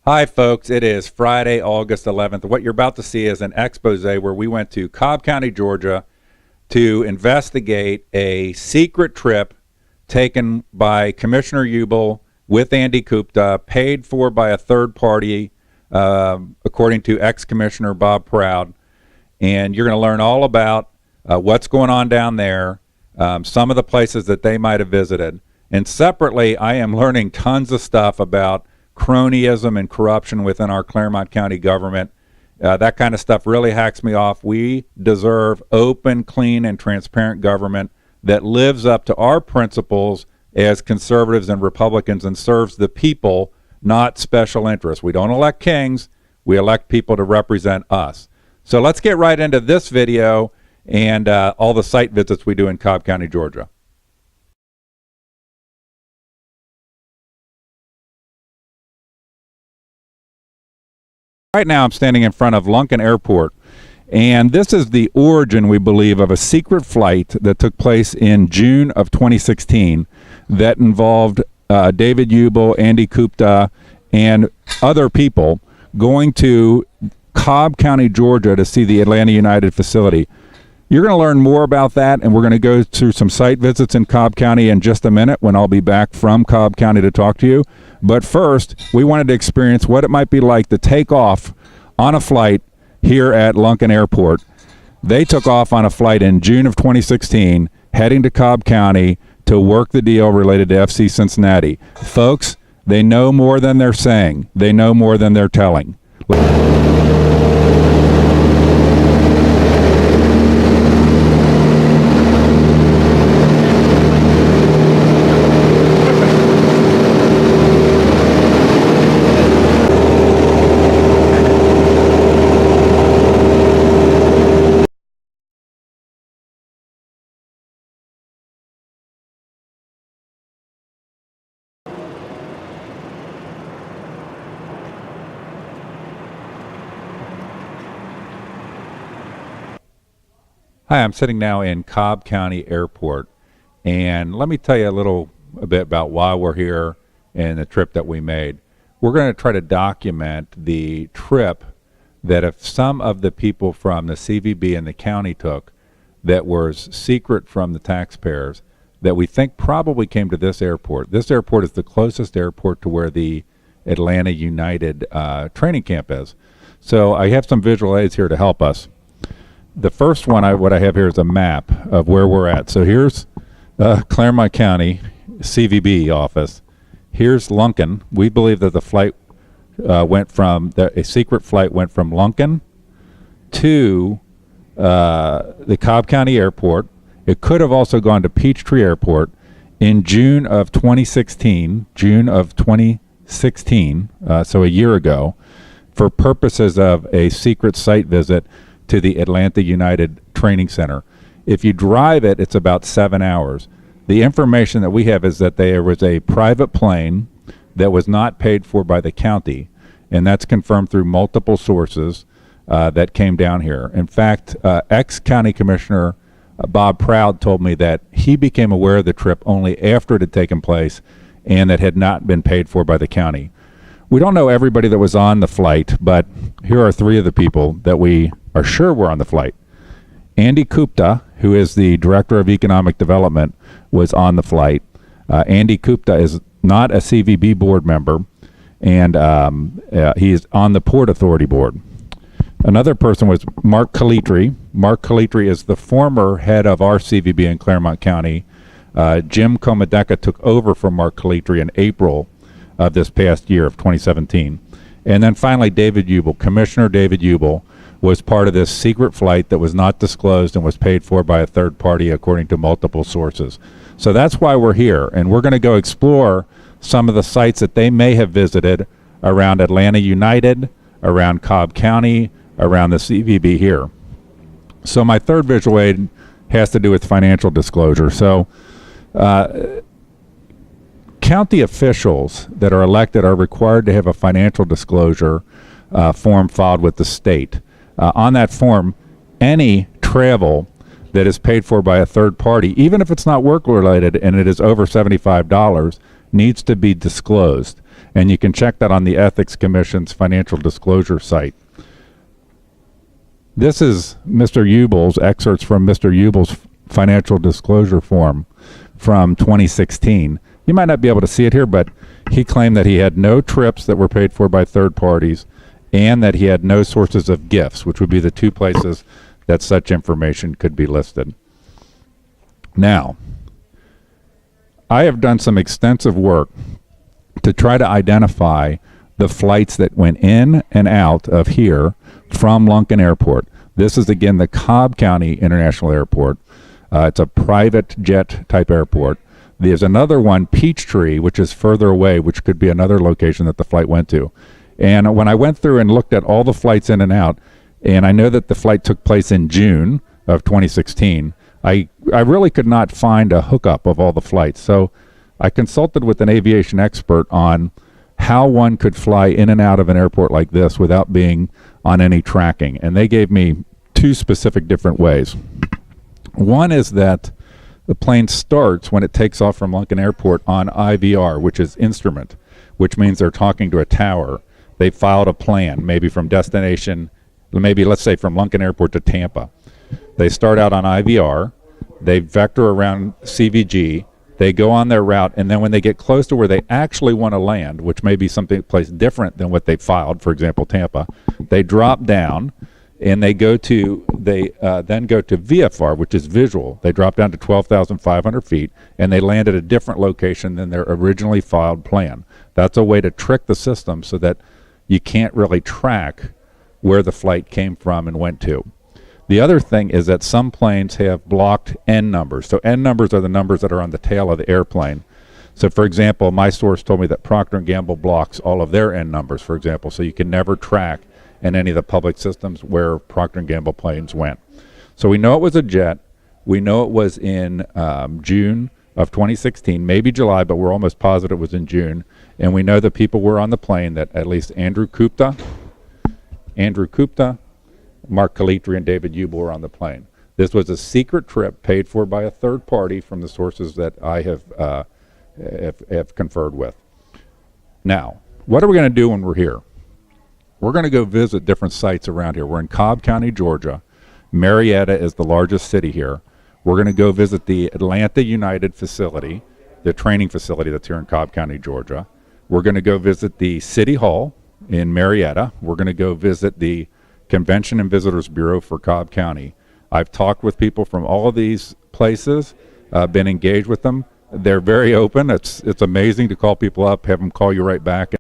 Hi folks, it is Friday, August 11th. What you're about to see is an expose where we went to Cobb County, Georgia to investigate a secret trip taken by Commissioner Uible with Andy Kuchta, paid for by a third party, according to ex-Commissioner Bob Proud. And you're going to learn all about what's going on down there, some of the places that they might have visited. And separately, I am learning tons of stuff about cronyism and corruption within our Clermont County government. That kind of stuff really hacks me off. We deserve open, clean, and transparent government that lives up to our principles as conservatives and Republicans and serves the people, not special interests. We don't elect kings. We elect people to represent us. So let's get right into this video and all the site visits we do in Cobb County, Georgia. Right now I'm standing in front of Lunken Airport, and this is the origin, we believe, of a secret flight that took place in June of 2016 that involved David Uible, Andy Kuchta, and other people going to Cobb County, Georgia to see the Atlanta United facility. You're going to learn more about that, and we're going to go through some site visits in Cobb County in just a minute when I'll be back from Cobb County to talk to you. But first, we wanted to experience what it might be like to take off on a flight here at Lunken Airport. They took off on a flight in June of 2016, heading to Cobb County to work the deal related to FC Cincinnati. Folks, they know more than they're saying. They know more than they're telling. Hi, I'm sitting now in Cobb County Airport, and let me tell you a bit about why we're here and the trip that we made. We're going to try to document the trip that if some of the people from the CVB and the county took that was secret from the taxpayers that we think probably came to this airport. This airport is the closest airport to where the Atlanta United training camp is. So I have some visual aids here to help us. The first one, what I have here is a map of where we're at. So here's Clermont County CVB office. Here's Lunken. We believe that the flight a secret flight went from Lunken to the Cobb County Airport. It could have also gone to Peachtree Airport in June of 2016, so a year ago, for purposes of a secret site visit to the Atlanta United Training Center. If you drive it, it's about 7 hours. The information that we have is that there was a private plane that was not paid for by the county, and that's confirmed through multiple sources that came down here. In fact, ex-county commissioner Bob Proud told me that he became aware of the trip only after it had taken place and that had not been paid for by the county. We don't know everybody that was on the flight, but here are three of the people that we are sure were on the flight. Andy Kuchta, who is the Director of Economic Development, was on the flight. Andy Kuchta is not a CVB board member, and he is on the Port Authority board. Another person was Mark Calitri. Mark Calitri is the former head of our CVB in Clermont County. Jim Comedecca took over from Mark Calitri in April of this past year of 2017. And then finally, David Uible, Commissioner David Uible, was part of this secret flight that was not disclosed and was paid for by a third party according to multiple sources. So that's why we're here, and we're going to go explore some of the sites that they may have visited around Atlanta United, around Cobb County, around the CVB here. So my third visual aid has to do with financial disclosure. So county officials that are elected are required to have a financial disclosure form filed with the state. On that form, any travel that is paid for by a third party, even if it's not work related and it is over $75, needs to be disclosed. And you can check that on the Ethics Commission's financial disclosure site. This is Mr. Uible's, excerpts from Mr. Uible's financial disclosure form from 2016. You might not be able to see it here, but he claimed that he had no trips that were paid for by third parties and that he had no sources of gifts, which would be the two places that such information could be listed. Now, I have done some extensive work to try to identify the flights that went in and out of here from Lunken Airport. This is, again, the Cobb County International Airport. It's a private jet type airport. There's another one, Peachtree, which is further away, which could be another location that the flight went to. And when I went through and looked at all the flights in and out, and I know that the flight took place in June of 2016, I really could not find a hookup of all the flights. So I consulted with an aviation expert on how one could fly in and out of an airport like this without being on any tracking. And they gave me two specific different ways. One is that the plane starts when it takes off from Lunken Airport on IVR, which is instrument, which means they're talking to a tower. They filed a plan, maybe from destination, maybe let's say from Lunken Airport to Tampa. They start out on IVR, they vector around CVG, they go on their route, and then when they get close to where they actually want to land, which may be something place different than what they filed, for example, Tampa, they drop down and they then go to VFR, which is visual. They drop down to 12,500 feet and they land at a different location than their originally filed plan. That's a way to trick the system so that you can't really track where the flight came from and went to. The other thing is that some planes have blocked N numbers. So N numbers are the numbers that are on the tail of the airplane. So for example, my source told me that Procter & Gamble blocks all of their N numbers, for example, so you can never track in any of the public systems where Procter & Gamble planes went. So we know it was a jet. We know it was in June of 2016, maybe July, but we're almost positive it was in June. And we know the people were on the plane, that at least Andrew Kuchta, Mark Calitri, and David Uible were on the plane. This was a secret trip paid for by a third party from the sources that I have conferred with. Now, what are we going to do when we're here? We're going to go visit different sites around here. We're in Cobb County, Georgia. Marietta is the largest city here. We're going to go visit the Atlanta United facility, the training facility that's here in Cobb County, Georgia. We're going to go visit the City Hall in Marietta. We're going to go visit the Convention and Visitors Bureau for Cobb County. I've talked with people from all of these places, been engaged with them. They're very open. It's amazing to call people up, have them call you right back.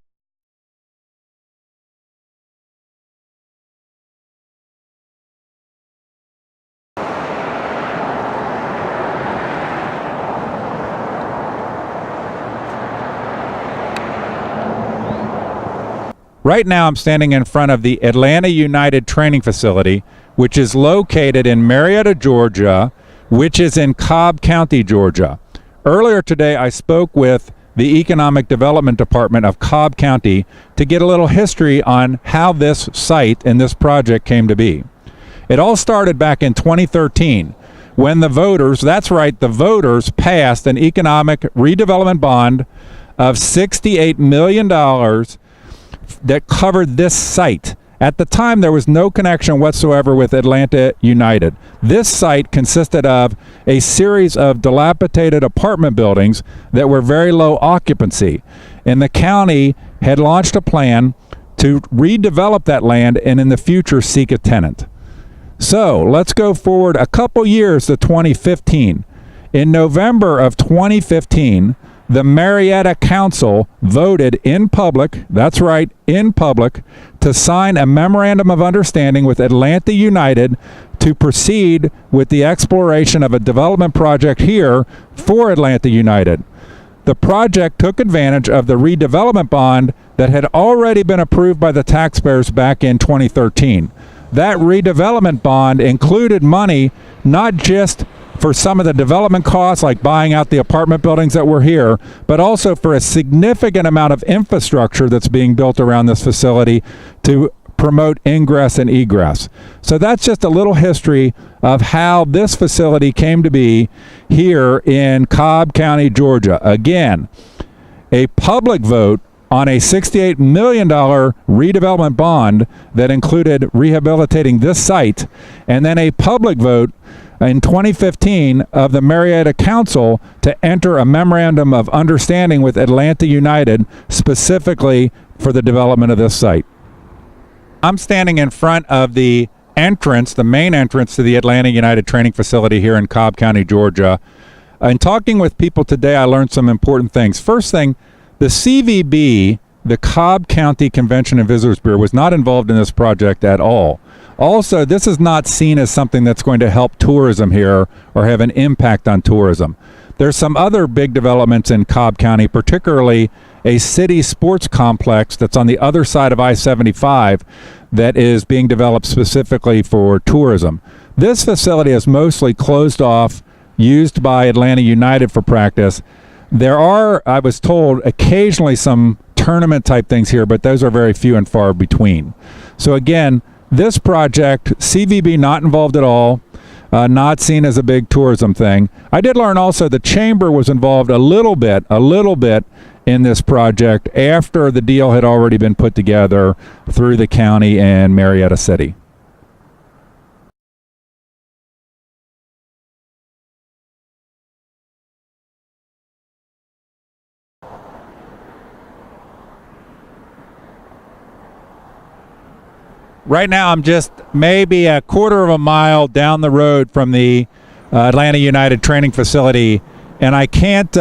Right now I'm standing in front of the Atlanta United Training Facility, which is located in Marietta, Georgia, which is in Cobb County, Georgia. Earlier today I spoke with the Economic Development Department of Cobb County to get a little history on how this site and this project came to be. It all started back in 2013 when the voters, that's right, the voters passed an economic redevelopment bond of $68 million that covered this site. At the time, there was no connection whatsoever with Atlanta United. This site consisted of a series of dilapidated apartment buildings that were very low occupancy. And the county had launched a plan to redevelop that land and in the future seek a tenant. So let's go forward a couple years to 2015. In November of 2015, the Marietta Council voted in public, that's right, in public, to sign a memorandum of understanding with Atlanta United to proceed with the exploration of a development project here for Atlanta United. The project took advantage of the redevelopment bond that had already been approved by the taxpayers back in 2013. That redevelopment bond included money not just for some of the development costs, like buying out the apartment buildings that were here, but also for a significant amount of infrastructure that's being built around this facility to promote ingress and egress. So that's just a little history of how this facility came to be here in Cobb County, Georgia. Again, a public vote on a $68 million redevelopment bond that included rehabilitating this site, and then a public vote in 2015 of the Marietta Council to enter a memorandum of understanding with Atlanta United specifically for the development of this site. I'm standing in front of the entrance, the main entrance to the Atlanta United training facility here in Cobb County, Georgia. In talking with people today, I learned some important things. First thing, the CVB, the Cobb County Convention and Visitors Bureau, was not involved in this project at all. Also, this is not seen as something that's going to help tourism here or have an impact on tourism. There's some other big developments in Cobb County, particularly a city sports complex that's on the other side of I-75 that is being developed specifically for tourism. This facility is mostly closed off, used by Atlanta United for practice. There are, I was told, occasionally some tournament type things here, but those are very few and far between. So again, this project, CVB not involved at all, not seen as a big tourism thing. I did learn also the chamber was involved a little bit in this project after the deal had already been put together through the county and Marietta City. Right now, I'm just maybe a quarter of a mile down the road from the Atlanta United training facility, and I can't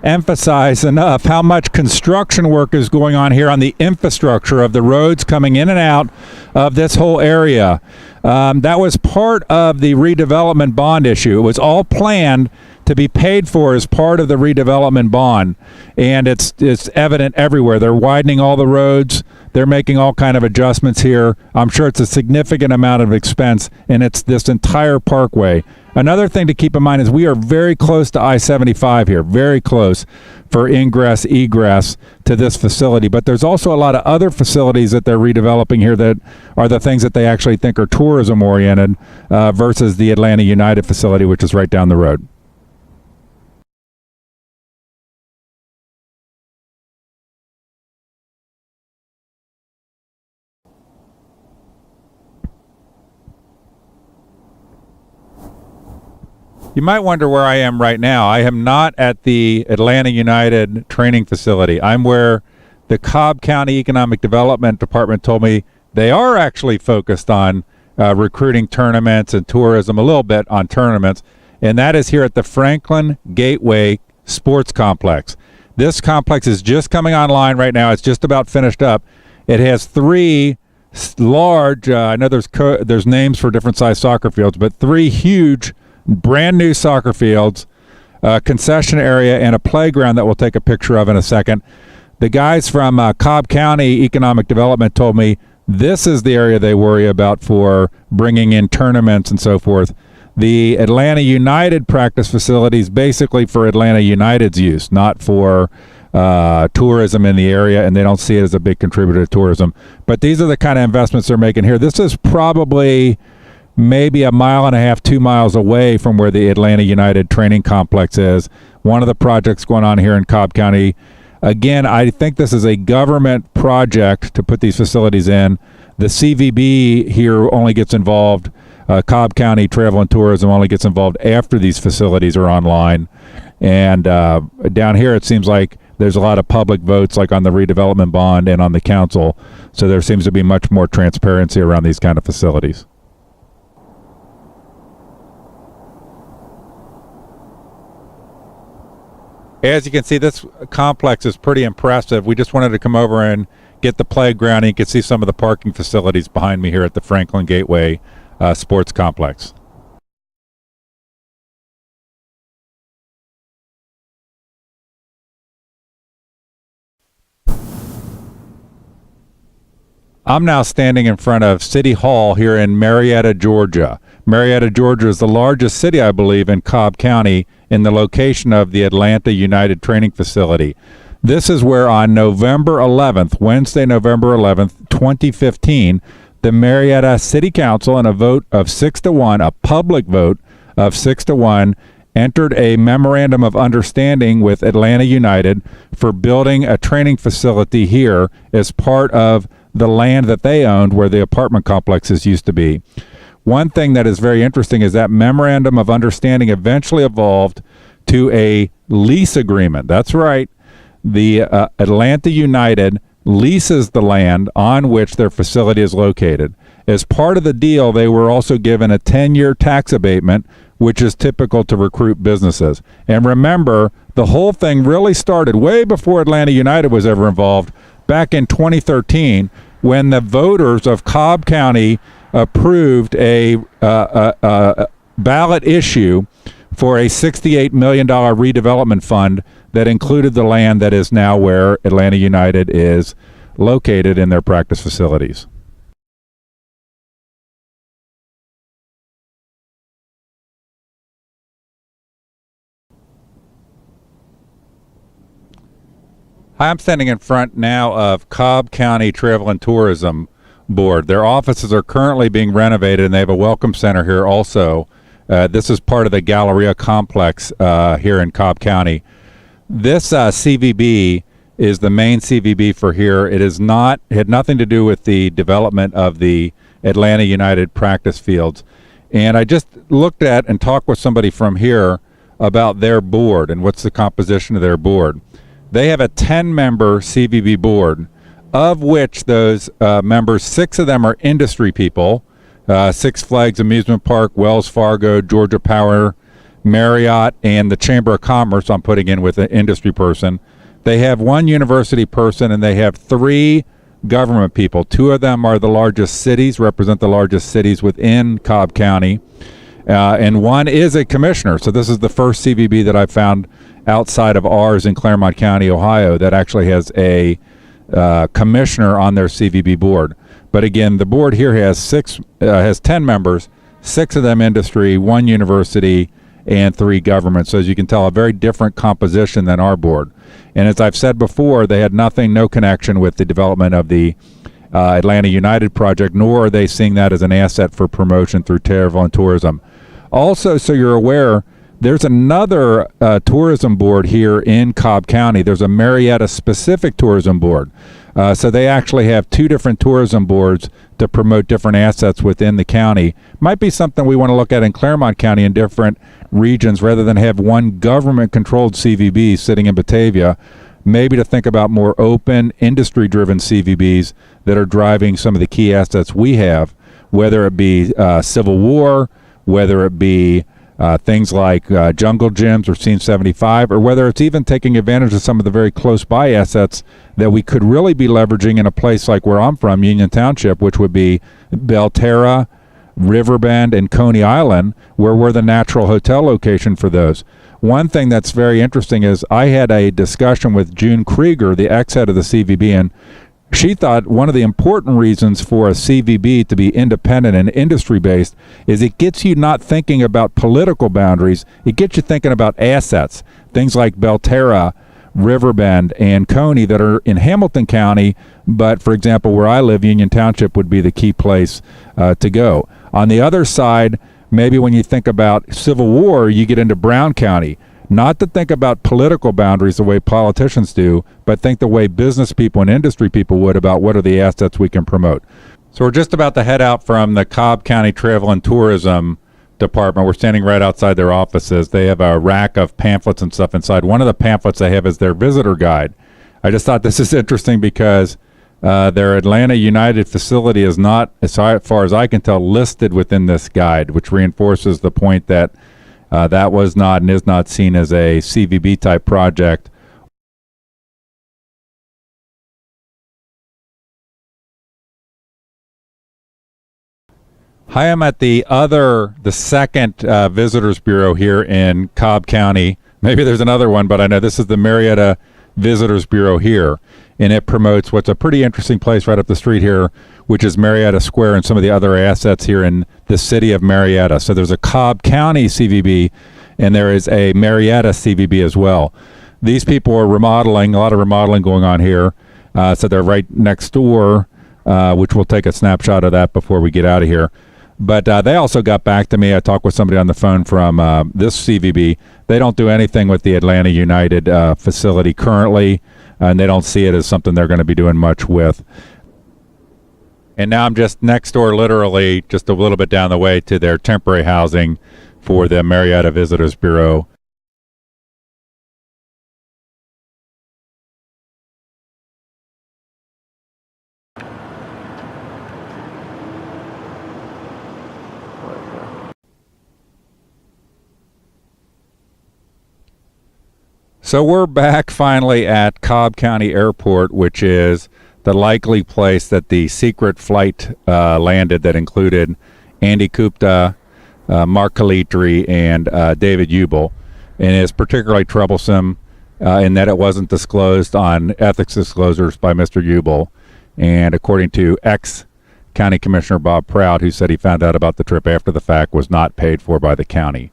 emphasize enough how much construction work is going on here on the infrastructure of the roads coming in and out of this whole area. That was part of the redevelopment bond issue. It was all planned to be paid for as part of the redevelopment bond, and it's evident everywhere. They're widening all the roads. They're making all kind of adjustments here. I'm sure it's a significant amount of expense, and it's this entire parkway. Another thing to keep in mind is we are very close to I-75 here, very close for ingress, egress to this facility. But there's also a lot of other facilities that they're redeveloping here that are the things that they actually think are tourism oriented versus the Atlanta United facility, which is right down the road. You might wonder where I am right now. I am not at the Atlanta United training facility. I'm where the Cobb County Economic Development Department told me they are actually focused on recruiting tournaments and tourism, a little bit on tournaments, and that is here at the Franklin Gateway Sports Complex. This complex is just coming online right now. It's just about finished up. It has three large, I know there's names for different size soccer fields, but three huge brand new soccer fields, a concession area, and a playground that we'll take a picture of in a second. The guys from Cobb County Economic Development told me this is the area they worry about for bringing in tournaments and so forth. The Atlanta United practice facilities basically for Atlanta United's use, not for tourism in the area, and they don't see it as a big contributor to tourism. But these are the kind of investments they're making here. This is probably maybe a mile and a half, 2 miles away from where the Atlanta United training complex is. One of the projects going on here in Cobb County. Again, I think this is a government project to put these facilities in. The CVB here only gets involved. Cobb County Travel and Tourism only gets involved after these facilities are online. And down here, it seems like there's a lot of public votes, like on the redevelopment bond and on the council. So there seems to be much more transparency around these kind of facilities. As you can see, this complex is pretty impressive. We just wanted to come over and get the playground, and you can see some of the parking facilities behind me here at the Franklin Gateway Sports Complex. I'm now standing in front of City Hall here in Marietta, Georgia. Marietta, Georgia is the largest city, I believe, in Cobb County in the location of the Atlanta United Training Facility. This is where on November 11th, Wednesday, November 11th, 2015, the Marietta City Council, in a vote of 6-1, a public vote of 6-1, entered a memorandum of understanding with Atlanta United for building a training facility here as part of the land that they owned where the apartment complexes used to be. One thing that is very interesting is that memorandum of understanding eventually evolved to a lease agreement. That's right. The Atlanta United leases the land on which their facility is located. As part of the deal, they were also given a 10-year tax abatement, which is typical to recruit businesses. And remember, the whole thing really started way before Atlanta United was ever involved, back in 2013, when the voters of Cobb County approved a ballot issue for a $68 million redevelopment fund that included the land that is now where Atlanta United is located in their practice facilities. Hi, I'm standing in front now of Cobb County Travel and Tourism Board. Their offices are currently being renovated, and they have a welcome center here also. This is part of the Galleria complex here in Cobb County. This CVB is the main CVB for here. It is not, had nothing to do with the development of the Atlanta United practice fields. And I just looked at and talked with somebody from here about their board and what's the composition of their board. They have a 10-member CVB board, of which those members, 6 of them are industry people. Six Flags Amusement Park, Wells Fargo, Georgia Power, Marriott, and the Chamber of Commerce I'm putting in with an industry person. They have 1 university person, and they have 3 government people. 2 of them are the largest cities, represent the largest cities within Cobb County. And 1 is a commissioner. So this is the first CVB that I've found outside of ours in Clermont County, Ohio, that actually has a commissioner on their CVB board. But again, the board here has 10 members, 6 of them industry, 1 university, and 3 government. So as you can tell, a very different composition than our board. And as I've said before, they had no connection with the development of the Atlanta United project, nor are they seeing that as an asset for promotion through travel and tourism. Also, so you're aware, there's another tourism board here in Cobb County. There's a Marietta specific tourism board. So they actually have 2 different tourism boards to promote different assets within the county. Might be something we want to look at in Clermont County in different regions rather than have one government-controlled CVB sitting in Batavia. Maybe to think about more open, industry-driven CVBs that are driving some of the key assets we have, whether it be Civil War, whether it be things like jungle gyms or Scene 75, or whether it's even taking advantage of some of the very close by assets that we could really be leveraging in a place like where I'm from, Union Township, which would be Belterra, Riverbend, and Coney Island, where we're the natural hotel location for those. One thing that's very interesting is I had a discussion with June Krieger, the ex-head of the CVB, and she thought one of the important reasons for a CVB to be independent and industry-based is it gets you not thinking about political boundaries. It gets you thinking about assets, things like Belterra, Riverbend, and Coney that are in Hamilton County, but for example, where I live, Union Township would be the key place to go. On the other side, maybe when you think about Civil War, you get into Brown County. Not to think about political boundaries the way politicians do, but think the way business people and industry people would about what are the assets we can promote. So we're just about to head out from the Cobb County Travel and Tourism Department. We're standing right outside their offices. They have a rack of pamphlets and stuff inside. One of the pamphlets they have is their visitor guide. I just thought this is interesting because their Atlanta United facility is not, as far as I can tell, listed within this guide, which reinforces the point that that was not and is not seen as a CVB type project. Hi, I'm at the second Visitors Bureau here in Cobb County. Maybe there's another one, but I know this is the Marietta Visitors Bureau here, and it promotes what's a pretty interesting place right up the street here, which is Marietta Square and some of the other assets here in the city of Marietta. So there's a Cobb County CVB, and there is a Marietta CVB as well. These people are remodeling, a lot of remodeling going on here. So they're right next door, which we'll take a snapshot of that before we get out of here. But they also got back to me. I talked with somebody on the phone from this CVB. They don't do anything with the Atlanta United facility currently, and they don't see it as something they're going to be doing much with. And now I'm just next door, literally just a little bit down the way, to their temporary housing for the Marietta Visitors Bureau. So we're back finally at Cobb County Airport, which is the likely place that the secret flight landed that included Andy Kuchta, Mark Calitri, and David Uible, and is particularly troublesome in that it wasn't disclosed on ethics disclosures by Mr. Uible, and according to ex-County Commissioner Bob Proud, who said he found out about the trip after the fact, was not paid for by the county.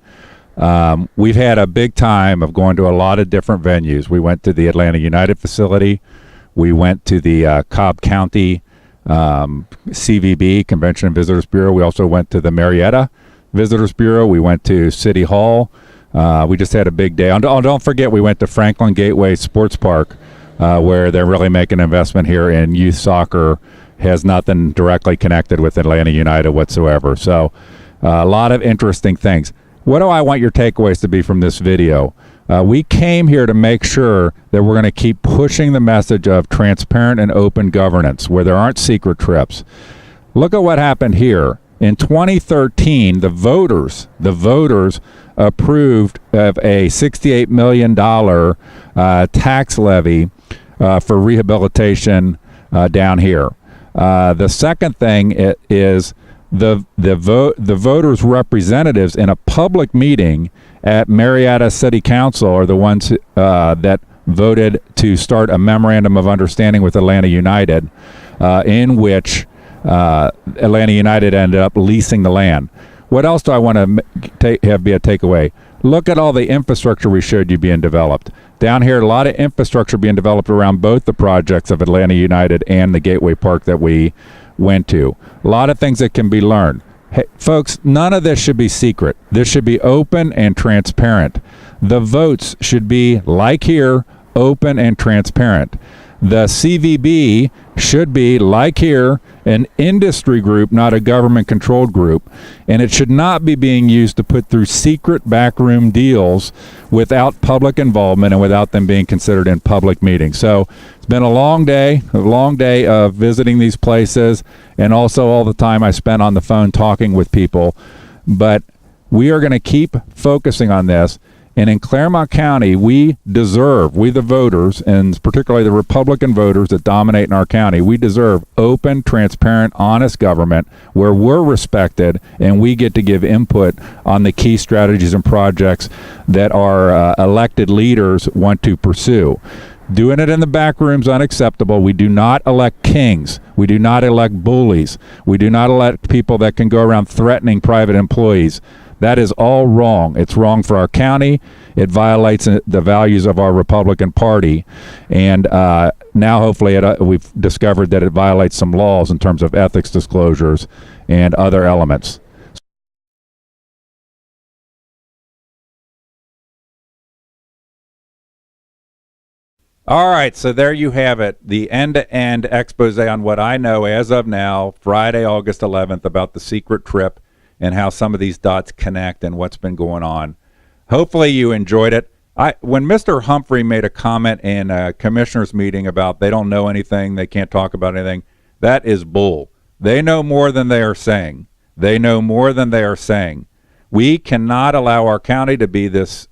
We've had a big time of going to a lot of different venues. We went to the Atlanta United facility. We went to the Cobb County CVB, Convention and Visitors Bureau. We also went to the Marietta Visitors Bureau. We went to City Hall. We just had a big day. Don't forget, we went to Franklin Gateway Sports Park, where they're really making an investment here in youth soccer. Has nothing directly connected with Atlanta United whatsoever. So a lot of interesting things. What do I want your takeaways to be from this video? We came here to make sure that we're going to keep pushing the message of transparent and open governance where there aren't secret trips. Look at what happened here. In 2013, the voters approved of a $68 million tax levy for rehabilitation down here. The second thing is the voters' representatives in a public meeting at Marietta City Council are the ones that voted to start a memorandum of understanding with Atlanta United, in which Atlanta United ended up leasing the land. What else do I want to have be a takeaway? Look at all the infrastructure we showed you being developed. Down here, a lot of infrastructure being developed around both the projects of Atlanta United and the Gateway Park that we went to. A lot of things that can be learned. Hey, folks, none of this should be secret. This should be open and transparent. The votes should be, like here, open and transparent. The CVB should be, like here, an industry group, not a government-controlled group, and it should not be being used to put through secret backroom deals without public involvement and without them being considered in public meetings. So it's been a long day of visiting these places, and also all the time I spent on the phone talking with people. But we are going to keep focusing on this. And in Clermont County, we the voters, and particularly the Republican voters that dominate in our county, we deserve open, transparent, honest government where we're respected and we get to give input on the key strategies and projects that our elected leaders want to pursue. Doing it in the back room is unacceptable. We do not elect kings. We do not elect bullies. We do not elect people that can go around threatening private employees. That is all wrong. It's wrong for our county. It violates the values of our Republican Party. And now hopefully we've discovered that it violates some laws in terms of ethics disclosures and other elements. All right, so there you have it, the end-to-end expose on what I know as of now, Friday, August 11th, about the secret trip and how some of these dots connect and what's been going on. Hopefully you enjoyed it. When Mr. Humphrey made a comment in a commissioner's meeting about they don't know anything, they can't talk about anything, that is bull. They know more than they are saying. They know more than they are saying. We cannot allow our county to be this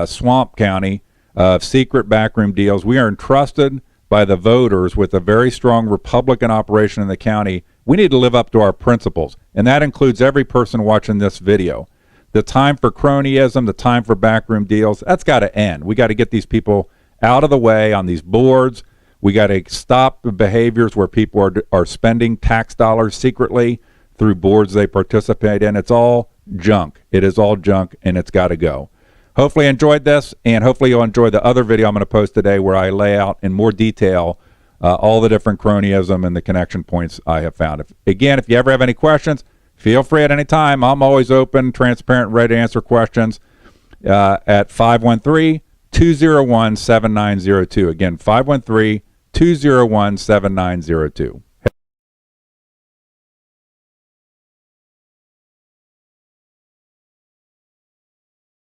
swamp county of secret backroom deals. We are entrusted by the voters with a very strong Republican operation in the county. We need to live up to our principles, and that includes every person watching this video. The time for cronyism, the time for backroom deals, that's got to end. We got to get these people out of the way on these boards. We got to stop the behaviors where people are spending tax dollars secretly through boards they participate in. It's all junk. It is all junk, and it's got to go. Hopefully you enjoyed this, and hopefully you'll enjoy the other video I'm going to post today where I lay out in more detail all the different cronyism and the connection points I have found. If you ever have any questions, feel free at any time. I'm always open, transparent, ready to answer questions at 513-201-7902. Again, 513-201-7902.